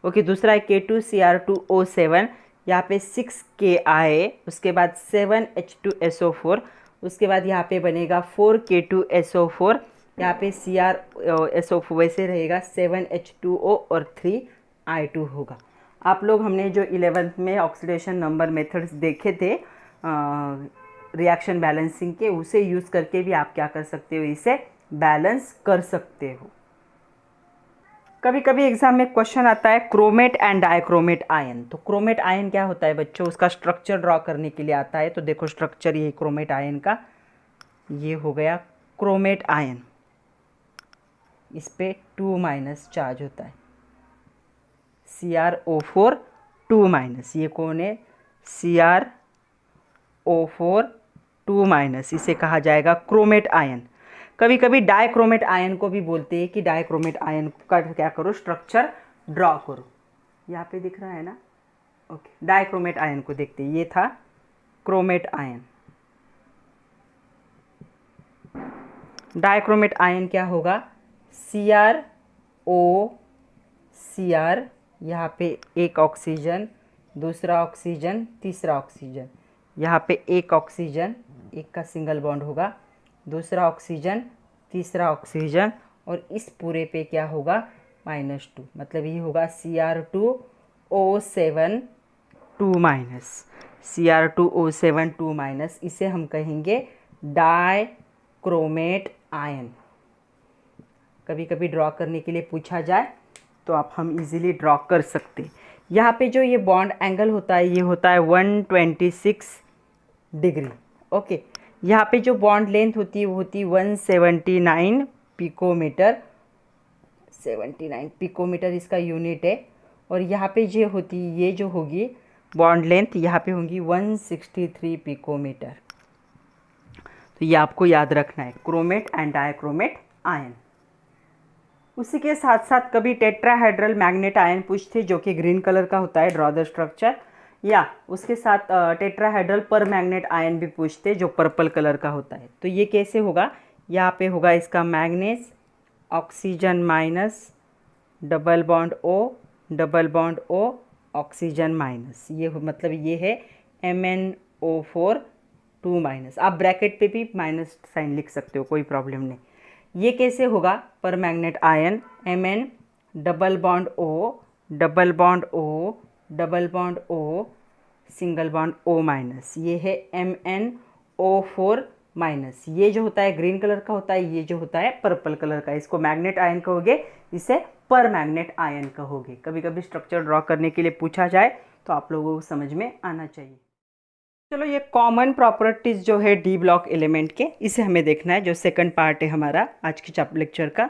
ओके, दूसरा है K2Cr2O7, यहाँ पे 6 Ka है, उसके बाद 7 H2SO4, उसके बाद यहाँ पे बनेगा 4 K2SO4, यहाँ पे CrSO4 वैसे रहेगा, 7 H2O और 3 I2 होगा। आप लोग हमने जो 11th में ऑक्सीडेशन नंबर मेथड्स देखे थे रिएक्शन बैलेंसिंग के, उसे यूज़ करके भी आप क्या कर सकते हो, इसे बैलेंस कर सकते हो। कभी कभी एग्जाम में क्वेश्चन आता है क्रोमेट एंड डाइक्रोमेट आयन। तो क्रोमेट आयन क्या होता है बच्चों, उसका स्ट्रक्चर ड्रॉ करने के लिए आता है। तो देखो स्ट्रक्चर ये क्रोमेट आयन का, ये हो गया क्रोमेट आयन, इस पे 2- चार्ज होता है, CrO4 2-, ये कौन है, CrO4 2-, इसे कहा जाएगा क्रोमेट आयन। कभी कभी डाइक्रोमेट आयन को भी बोलते हैं कि डाइक्रोमेट आयन का क्या करो, स्ट्रक्चर ड्रॉ करो। यहाँ पे दिख रहा है ना, ओके। डाइक्रोमेट आयन को देखते हैं, ये था क्रोमेट आयन। डाइक्रोमेट आयन क्या होगा, CrO, यहाँ पे एक ऑक्सीजन, दूसरा ऑक्सीजन, तीसरा ऑक्सीजन, यहाँ पे एक ऑक्सीजन, एक का सिंगल बॉन्ड होगा, दूसरा ऑक्सीजन, तीसरा ऑक्सीजन, और इस पूरे पे क्या होगा, -2, मतलब ये होगा Cr2O7 2-, Cr2O7 2-, इसे हम कहेंगे डाइक्रोमेट आयन। कभी कभी ड्रॉ करने के लिए पूछा जाए तो आप हम इजीली ड्रॉ कर सकते हैं। यहाँ पे जो ये बॉन्ड एंगल होता है, ये होता है 126 डिग्री। ओके, यहाँ पे जो बॉन्ड लेंथ होती है वो होती है 179 पिकोमीटर, 79 पिकोमीटर इसका यूनिट है। और यहाँ पे ये होती, ये जो होगी बॉन्ड लेंथ, यहाँ पे होंगी 163 पिकोमीटर। तो ये आपको याद रखना है, क्रोमेट एंड डाइक्रोमेट आयन। उसी के साथ साथ कभी टेट्राहेड्रल मैग्नेट आयन पूछते, जो कि ग्रीन कलर का होता है, ड्रॉ द स्ट्रक्चर, या उसके साथ टेट्राहेड्रल पर मैग्नेट आयन भी पूछते, जो पर्पल कलर का होता है। तो ये कैसे होगा, यहाँ पे होगा इसका मैग्नेस, oxygen minus, double bond O, oxygen minus, ये मतलब ये है MnO4 2-। आप ब्रैकेट पे भी माइनस साइन लिख सकते हो, कोई प्रॉब्लम नहीं। ये कैसे होगा, पर manganate ion, Mn double bond O, single bond O-, ये है MnO4-। ये जो होता है ग्रीन कलर का होता है, ये जो होता है पर्पल कलर का, इसको मैग्नेट आयन कहोगे, इसे पर मैग्नेट आयन कहोगे। कभी कभी स्ट्रक्चर ड्रॉ करने के लिए पूछा जाए तो आप लोगों को समझ में आना चाहिए। चलो, ये कॉमन प्रॉपर्टीज़ जो है डी ब्लॉक एलिमेंट के, इसे हमें देखना है, जो सेकंड पार्ट है हमारा आज के लेक्चर का।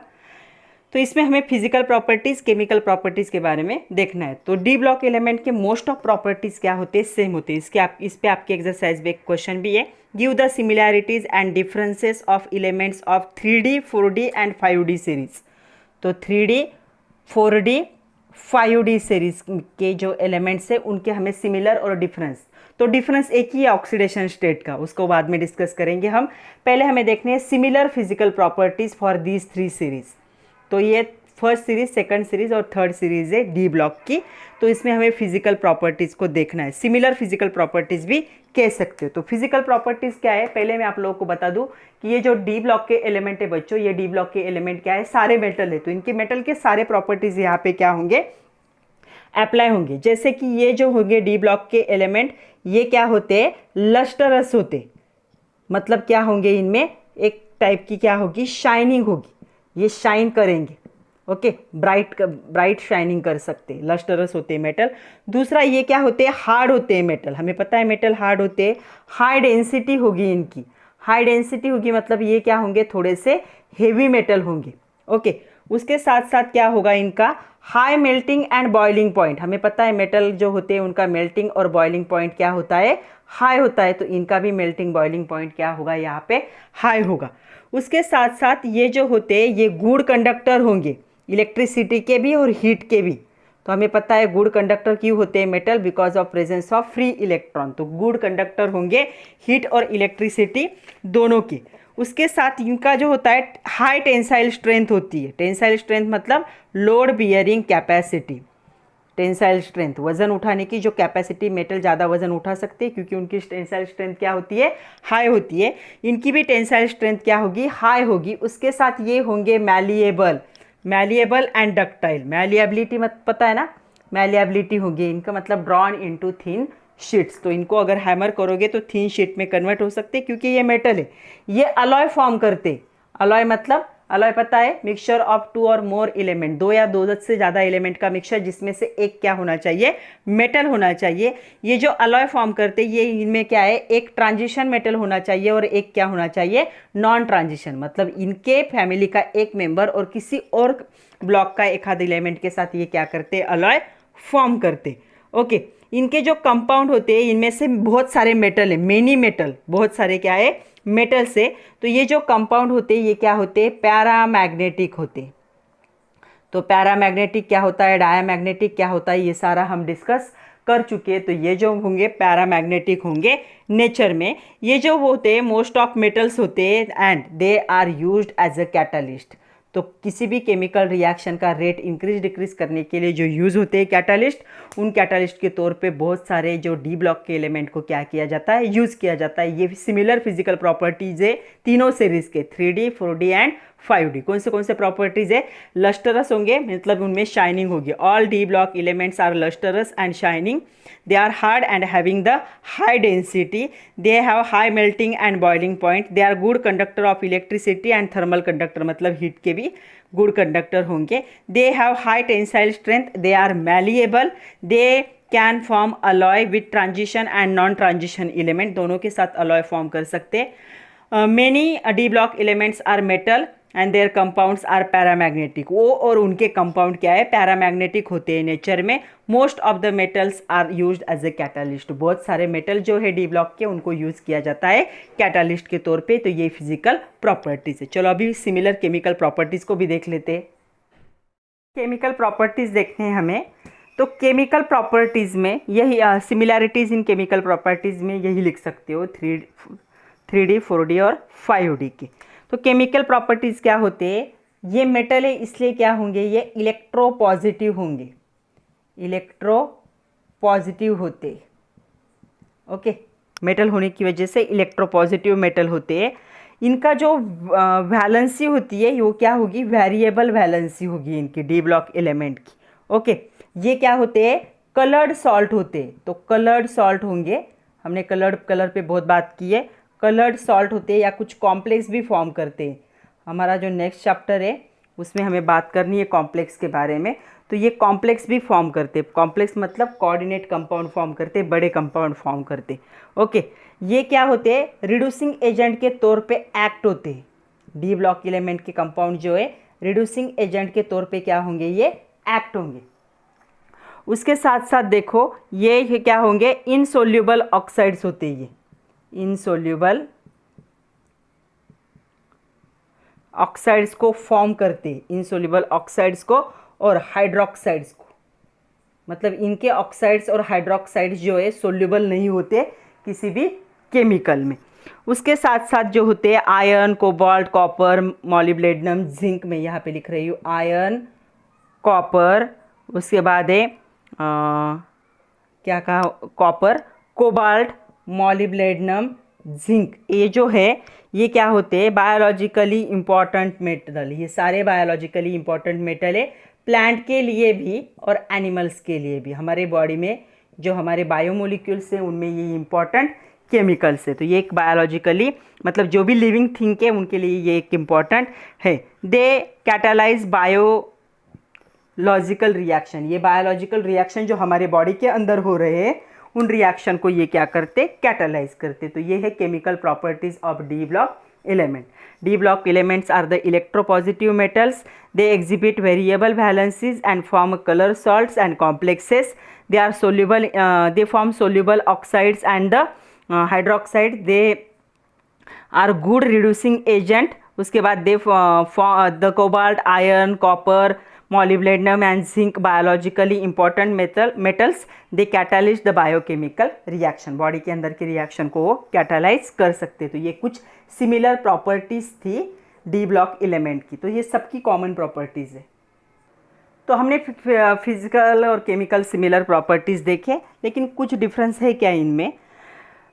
तो इसमें हमें फिजिकल प्रॉपर्टीज़, केमिकल प्रॉपर्टीज़ के बारे में देखना है। तो डी ब्लॉक एलिमेंट के मोस्ट ऑफ प्रॉपर्टीज़ क्या होते हैं, सेम होते हैं। इस पे आपके एग्जरसाइज में एक क्वेश्चन भी है, give the similarities and differences of elements of 3D 4D and 5D series. तो 3D 4D 5D सीरीज के जो एलिमेंट्स है उनके हमें सिमिलर और डिफरेंस, तो डिफरेंस एक ही है ऑक्सीडेशन स्टेट का, उसको बाद में डिस्कस करेंगे हम। पहले हमें देखने हैं similar physical properties for these 3 series. तो ये फर्स्ट सीरीज, सेकंड सीरीज और थर्ड सीरीज है डी ब्लॉक की। तो इसमें हमें फिजिकल प्रॉपर्टीज़ को देखना है, सिमिलर फिजिकल प्रॉपर्टीज़ भी कह सकते हो। तो फिजिकल प्रॉपर्टीज़ क्या है, पहले मैं आप लोगों को बता दूं कि ये जो डी ब्लॉक के एलिमेंट है बच्चों, ये डी ब्लॉक के एलिमेंट क्या है, सारे मेटल है। तो इनके मेटल के सारे प्रॉपर्टीज़ यहाँ पे क्या होंगे, अप्लाई होंगे। जैसे कि ये जो होंगे डी ब्लॉक के एलिमेंट, ये क्या होते हैं, लस्टरस होते, मतलब क्या होंगे, इनमें एक टाइप की क्या होगी, शाइनिंग होगी, ये शाइन करेंगे। ओके, ब्राइट शाइनिंग कर सकते हैं, लस्टरस होते हैं मेटल। दूसरा ये क्या होते हैं, हार्ड होते हैं मेटल, हमें पता है मेटल हार्ड होते हैं, हाई डेंसिटी होगी इनकी, हाई डेंसिटी होगी, मतलब ये क्या होंगे, थोड़े से हेवी मेटल होंगे। ओके, उसके साथ साथ क्या होगा इनका, high melting and boiling point. हमें पता है मेटल जो होते हैं उनका मेल्टिंग और बॉइलिंग पॉइंट क्या होता है, हाई होता है। तो इनका भी मेल्टिंग बॉइलिंग पॉइंट क्या होगा, यहाँ पे हाई होगा। उसके साथ साथ ये जो होते हैं ये गुड कंडक्टर होंगे, इलेक्ट्रिसिटी के भी और हीट के भी। तो हमें पता है गुड कंडक्टर क्यों होते हैं metal, because of presence of free electron. तो गुड कंडक्टर होंगे हीट और इलेक्ट्रिसिटी दोनों की। उसके साथ इनका जो होता है हाई टेंसाइल स्ट्रेंथ होती है। टेंसाइल स्ट्रेंथ मतलब load bearing capacity. Tensile strength वजन उठाने की जो कैपेसिटी, मेटल ज़्यादा वजन उठा सकते हैं क्योंकि उनकी टेंसाइल स्ट्रेंथ क्या होती है, हाई होती है। इनकी भी टेंसाइल स्ट्रेंथ क्या होगी, हाई होगी। उसके साथ ये होंगे malleable, malleable and ductile. Malleability मत पता है ना, मैलिएबिलिटी होगी इनका मतलब ड्रॉन इनटू थिन शीट्स। तो इनको अगर हैमर करोगे तो थिन शीट में कन्वर्ट हो सकते क्योंकि ये मेटल है। ये अलॉय फॉर्म करते, अलॉय मतलब अलॉय पता है मिक्सचर ऑफ टू और मोर एलिमेंट, दो या दो से ज़्यादा एलिमेंट का मिक्सचर जिसमें से एक क्या होना चाहिए, मेटल होना चाहिए। ये जो अलॉय फॉर्म करते ये इनमें क्या है, एक ट्रांजिशन मेटल होना चाहिए और एक क्या होना चाहिए, नॉन ट्रांजिशन। मतलब इनके फैमिली का एक मेंबर और किसी और ब्लॉक का एक आध एलिमेंट के साथ ये क्या करते, अलॉय फॉर्म करते। ओके, इनके जो कंपाउंड होते हैं इनमें से बहुत सारे मेटल है, मेनी मेटल, बहुत सारे क्या है मेटल से। तो ये जो कंपाउंड होते हैं ये क्या होते हैं, पैरामैग्नेटिक होते। तो पैरामैग्नेटिक क्या होता है, डायामैग्नेटिक क्या होता है, ये सारा हम डिस्कस कर चुके हैं। तो ये जो होंगे पैरामैग्नेटिक होंगे नेचर में। ये जो होते हैं मोस्ट ऑफ मेटल्स होते हैं and they are used as a catalyst. तो किसी भी केमिकल रिएक्शन का रेट इंक्रीज डिक्रीज करने के लिए जो यूज़ होते हैं कैटालिस्ट, उन कैटालिस्ट के तौर पे बहुत सारे जो डी ब्लॉक के एलिमेंट को क्या किया जाता है, यूज़ किया जाता है। ये सिमिलर फिजिकल प्रॉपर्टीज है तीनों सीरीज के, 3D 4D एंड 5D। कौन से प्रॉपर्टीज है, लस्टरस होंगे मतलब उनमें शाइनिंग होगी। All d block elements are lustrous and shining. They are hard and having the high density. They have high melting and boiling point. They are good conductor of electricity and thermal conductor, मतलब heat के भी good conductor होंगे। They have high tensile strength. They are malleable. They can form alloy with transition and non transition element, दोनों के साथ alloy form कर सकते। Many D block elements are metal and their compounds are paramagnetic. वो और उनके compound क्या है, पैरामैग्नेटिक होते हैं नेचर में। Most of the metals are used as a catalyst. बहुत सारे मेटल जो है डी ब्लॉक के उनको यूज़ किया जाता है कैटालिस्ट के तौर पे। तो ये फिजिकल प्रॉपर्टीज है। चलो अभी सिमिलर केमिकल प्रॉपर्टीज़ को भी देख लेते हैं। केमिकल प्रॉपर्टीज़ देखते हैं हमें। तो केमिकल प्रॉपर्टीज़ में यही सिमिलैरिटीज़ इन केमिकल प्रॉपर्टीज़ में यही लिख सकते हो, 3D 4D और 5D की। तो केमिकल प्रॉपर्टीज़ क्या होते हैं, ये मेटल है इसलिए क्या होंगे, ये इलेक्ट्रो पॉजिटिव होंगे, इलेक्ट्रो पॉजिटिव होते। ओके, मेटल होने की वजह से इलेक्ट्रो पॉजिटिव मेटल होते हैं। इनका जो वैलेंसी होती है वो क्या होगी, वेरिएबल वैलेंसी होगी इनकी डी ब्लॉक एलिमेंट की। ओके, ये क्या होते हैं, कलर्ड सॉल्ट होते हैं। तो कलर्ड सॉल्ट होंगे, हमने कलर पे बहुत बात की है। कलर्ड सॉल्ट होते हैं या कुछ कॉम्प्लेक्स भी फॉर्म करते हैं। हमारा जो नेक्स्ट चैप्टर है उसमें हमें बात करनी है कॉम्प्लेक्स के बारे में। तो ये कॉम्प्लेक्स भी फॉर्म करते, कॉम्प्लेक्स मतलब कोऑर्डिनेट कंपाउंड फॉर्म करते, बड़े कंपाउंड फॉर्म करते। ओके, ये क्या होते हैं, रिड्यूसिंग एजेंट के तौर पे एक्ट होते हैं। डी ब्लॉक एलिमेंट के कंपाउंड जो है रिड्यूसिंग एजेंट के तौर पे क्या होंगे, ये एक्ट होंगे। उसके साथ साथ देखो ये क्या होंगे, इनसोल्यूबल ऑक्साइड्स होते हैं। ये इनसोल्यूबल ऑक्साइड्स को फॉर्म करते हैं, इनसोल्यूबल ऑक्साइड्स को और हाइड्रोक्साइड्स को। मतलब इनके ऑक्साइड्स और हाइड्रोक्साइड्स जो है सोल्यूबल नहीं होते किसी भी केमिकल में। उसके साथ साथ जो होते हैं iron, cobalt, copper, molybdenum, zinc, में यहाँ पे लिख रही हूँ आयरन, कॉपर, उसके बाद है क्या कहा, कॉपर, कोबाल्ट, मॉलिब्डेनम, जिंक, ये जो है ये क्या होते हैं, बायोलॉजिकली इम्पॉर्टेंट मेटल। ये सारे बायोलॉजिकली इम्पॉर्टेंट मेटल है, प्लांट के लिए भी और एनिमल्स के लिए भी। हमारे बॉडी में जो हमारे बायोमोलिक्यूल्स हैं उनमें ये इम्पॉर्टेंट केमिकल्स है। तो ये एक बायोलॉजिकली मतलब जो भी लिविंग थिंग है उनके लिए ये एक इम्पॉर्टेंट है। दे कैटालाइज बायोलॉजिकल रिएक्शन। ये बायोलॉजिकल रिएक्शन जो हमारे बॉडी के अंदर हो रहे हैं उन रिएक्शन को ये क्या करते, कैटालाइज करते। तो ये है chemical properties of D block element. D block elements are the electropositive metals. They exhibit variable valencies and form colour salts and complexes. They are soluble, they form soluble oxides and the hydroxide. They are good reducing agent. उसके बाद they the cobalt, iron, copper, molybdenum and zinc biologically important metals, they catalyze the biochemical reaction, body के अंदर के reaction को वो catalyse कर सकते। तो ये कुछ सिमिलर प्रॉपर्टीज़ थी डी ब्लॉक एलिमेंट की, तो ये सबकी कॉमन प्रॉपर्टीज़ है। तो हमने फिजिकल और केमिकल सिमिलर प्रॉपर्टीज़ देखे, लेकिन कुछ डिफरेंस है क्या इनमें।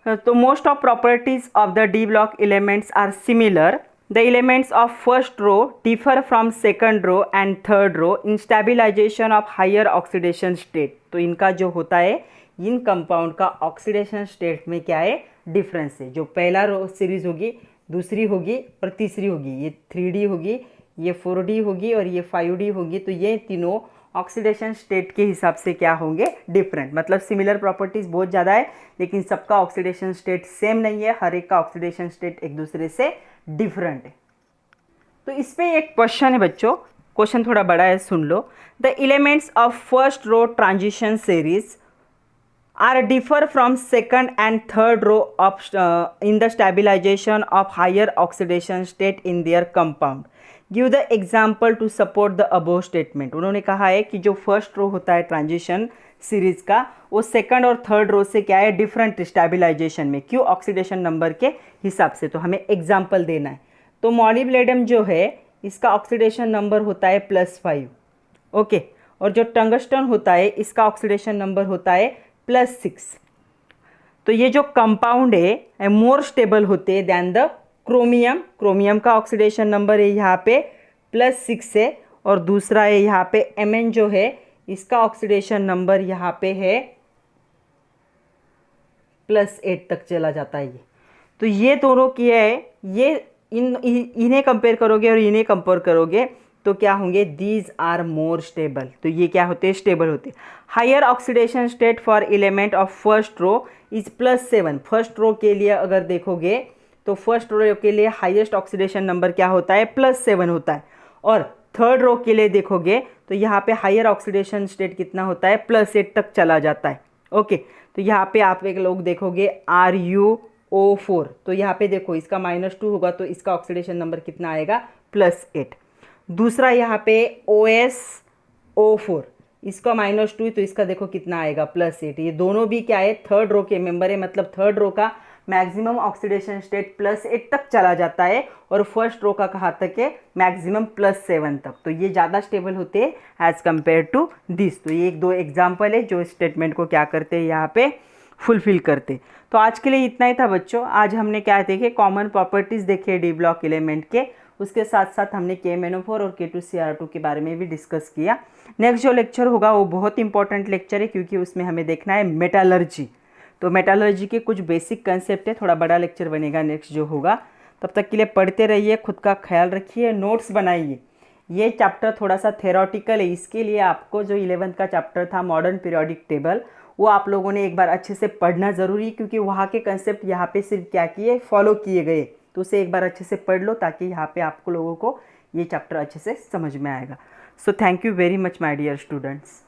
तो most of properties of the d block elements are similar. The elements of first row differ from second row and third row in stabilization of higher oxidation state। तो इनका जो होता है, इन कंपाउंड का ऑक्सीडेशन स्टेट में क्या है, difference है। जो पहला रो सीरीज होगी, दूसरी होगी और तीसरी होगी, ये 3D होगी, ये 4D होगी और ये 5D होगी। तो ये तीनों ऑक्सीडेशन स्टेट के हिसाब से क्या होंगे, डिफरेंट। मतलब सिमिलर प्रॉपर्टीज़ बहुत ज़्यादा है, लेकिन सबका ऑक्सीडेशन स्टेट सेम नहीं है, हर एक का ऑक्सीडेशन स्टेट एक दूसरे से डिफरेंट है। तो इस पे एक क्वेश्चन है बच्चों, क्वेश्चन थोड़ा बड़ा है, सुन लो। The elements of first row transition series are differ from second and third row of in the stabilisation of higher oxidation state in their compound. Give the example to support the above statement. उन्होंने कहा है कि जो first row होता है transition series का, वो second और थर्ड रो से क्या है, डिफरेंट स्टेबलाइजेशन में, क्यों, ऑक्सीडेशन नंबर के हिसाब से। तो हमें एग्जाम्पल देना है। तो मॉलिब्डेनम जो है, इसका ऑक्सीडेशन नंबर होता है +5, ओके। और जो टंगस्टन होता है, इसका ऑक्सीडेशन नंबर होता है +6। तो ये जो कंपाउंड है मोर स्टेबल होते हैं दैन द क्रोमियम। क्रोमियम का ऑक्सीडेशन नंबर है यहाँ पे +6 है, और दूसरा है यहाँ पे Mn जो है, इसका ऑक्सीडेशन नंबर यहाँ पे है +8 तक चला जाता है ये। तो ये दोनों क्या है, ये इन्हें कंपेयर करोगे और इन्हें कंपेयर करोगे तो क्या होंगे, दीज आर मोर स्टेबल। तो ये क्या होते हैं, स्टेबल होते हैं। Higher oxidation state for element of first row is +7। First row के लिए अगर देखोगे तो फर्स्ट रो के लिए हाईएस्ट ऑक्सीडेशन नंबर क्या होता है, +7 होता है। और थर्ड रो के लिए देखोगे तो यहाँ पे हायर ऑक्सीडेशन स्टेट कितना होता है, +8 तक चला जाता है, ओके। तो यहाँ पे आप एक लोग देखोगे RuO4, तो यहाँ पे देखो इसका -2 होगा, तो इसका ऑक्सीडेशन नंबर कितना आएगा, +8। दूसरा यहाँ पे OSO4, इसका -2, तो इसका देखो कितना आएगा, +8। ये दोनों भी क्या है, थर्ड रो के मेंबर है, मतलब थर्ड रो का मैक्सिमम ऑक्सीडेशन स्टेट +8 तक चला जाता है, और फर्स्ट रो का कहाँ तक है, मैक्सिमम +7 तक। तो ये ज़्यादा स्टेबल होते हैं एज कम्पेयर टू दिस। तो ये एक दो एग्जाम्पल है जो स्टेटमेंट को क्या करते हैं, यहाँ पे फुलफिल करते। तो आज के लिए इतना ही था बच्चों। आज हमने क्या देखे, कॉमन प्रॉपर्टीज़ देखे डी ब्लॉक एलिमेंट के, उसके साथ साथ हमने KMnO4 और K2Cr2 के बारे में भी डिस्कस किया। नेक्स्ट जो लेक्चर होगा वो बहुत इंपॉर्टेंट लेक्चर है, क्योंकि उसमें हमें देखना है मेटालर्जी। तो मेटालर्जी के कुछ बेसिक कंसेप्ट है, थोड़ा बड़ा लेक्चर बनेगा नेक्स्ट जो होगा। तब तक के लिए पढ़ते रहिए, खुद का ख्याल रखिए, नोट्स बनाइए। ये चैप्टर थोड़ा सा थेरोटिकल है, इसके लिए आपको जो 11th का चैप्टर था मॉडर्न पीरियोडिक टेबल, वो आप लोगों ने एक बार अच्छे से पढ़ना ज़रूरी, क्योंकि वहाँ के कंसेप्ट यहाँ पे सिर्फ क्या किए, फॉलो किए गए। तो उसे एक बार अच्छे से पढ़ लो, ताकि यहाँ पे आपको लोगों को ये चैप्टर अच्छे से समझ में आएगा। So thank you very much my dear students.